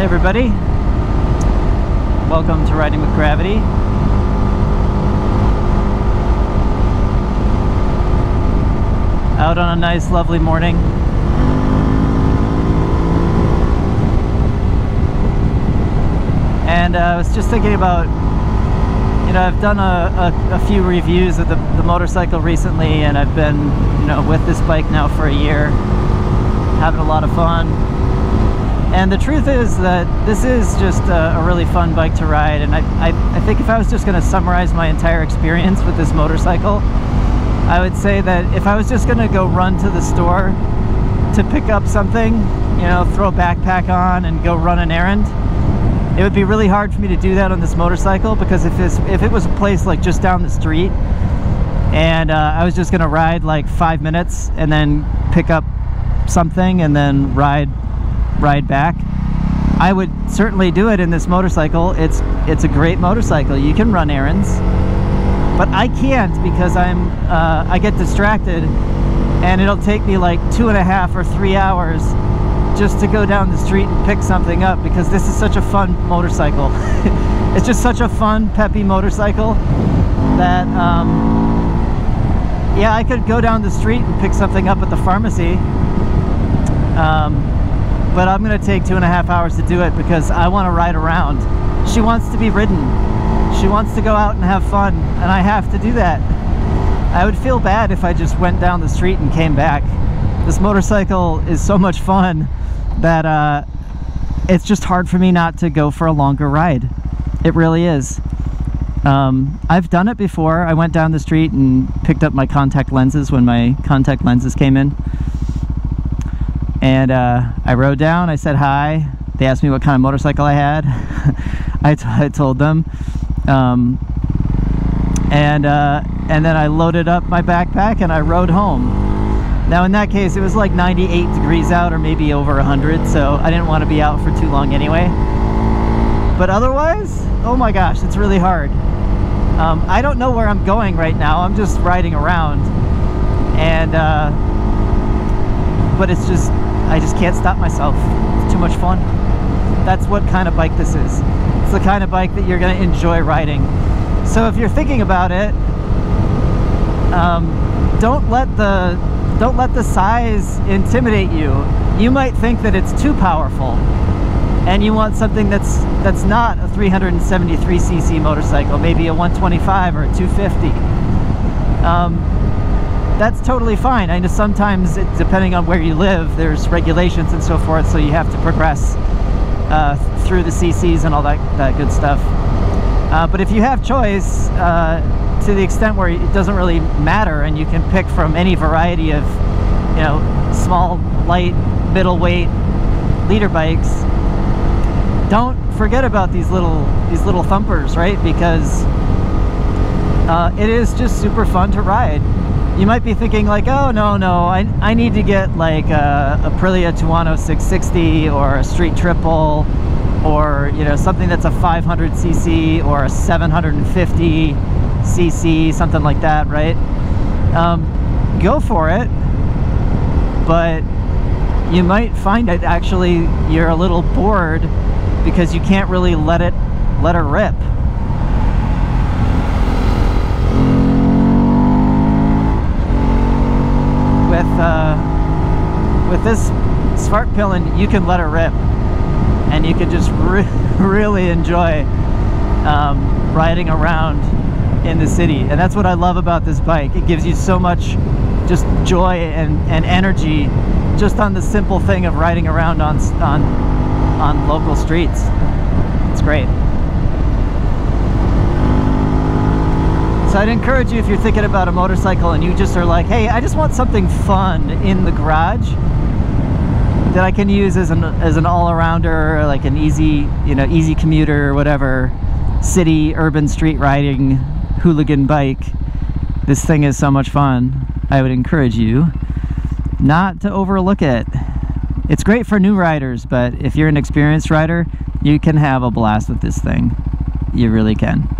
Hey everybody, welcome to Riding with Gravity. Out on a nice lovely morning. And I was just thinking about, you know, I've done a few reviews of the motorcycle recently, and I've been, you know, with this bike now for a year, having a lot of fun. And the truth is that this is just a really fun bike to ride, and I think if I was just going to summarize my entire experience with this motorcycle, I would say that if I was just going to go run to the store to pick up something, you know, throw a backpack on and go run an errand, it would be really hard for me to do that on this motorcycle, because if it was a place like just down the street and I was just going to ride like 5 minutes and then pick up something and then ride back, I would certainly do it in this motorcycle. It's a great motorcycle. You can run errands, but I can't, because I get distracted, and it'll take me like 2.5 or 3 hours just to go down the street and pick something up, because this is such a fun motorcycle. It's just such a fun, peppy motorcycle that yeah, I could go down the street and pick something up at the pharmacy, but I'm gonna take 2.5 hours to do it because I want to ride around. She wants to be ridden. She wants to go out and have fun, and I have to do that. I would feel bad if I just went down the street and came back. This motorcycle is so much fun that it's just hard for me not to go for a longer ride. It really is. I've done it before. I went down the street and picked up my contact lenses when my contact lenses came in. And I rode down, I said hi. They asked me what kind of motorcycle I had. I told them. And then I loaded up my backpack and I rode home. Now in that case, it was like 98 degrees out, or maybe over 100, so I didn't want to be out for too long anyway. But otherwise, oh my gosh, it's really hard. I don't know where I'm going right now. I'm just riding around. And but it's just, I just can't stop myself. It's too much fun. That's what kind of bike this is. It's the kind of bike that you're going to enjoy riding. So if you're thinking about it, don't let the size intimidate you. You might think that it's too powerful, and you want something that's not a 373cc motorcycle, maybe a 125 or a 250. That's totally fine. I know sometimes, depending on where you live, there's regulations and so forth, so you have to progress through the CCs and all that good stuff. But if you have choice, to the extent where it doesn't really matter, and you can pick from any variety of, you know, small, light, middleweight leader bikes, don't forget about these little thumpers, right? Because it is just super fun to ride. You might be thinking like, oh no, I need to get like a Aprilia Tuono 660 or a Street Triple, or, you know, something that's a 500cc or a 750cc, something like that, right? Go for it, but you might find that actually you're a little bored because you can't really let her rip. With this Svartpilen, you can let her rip, and you can just really enjoy riding around in the city. And that's what I love about this bike. It gives you so much just joy and energy just on the simple thing of riding around on local streets. It's great. So I'd encourage you, if you're thinking about a motorcycle and you just are like, hey, I just want something fun in the garage that I can use as an all-arounder, like an easy, you know, easy commuter or whatever, city, urban, street riding, hooligan bike. This thing is so much fun. I would encourage you not to overlook it. It's great for new riders, but if you're an experienced rider, you can have a blast with this thing. You really can.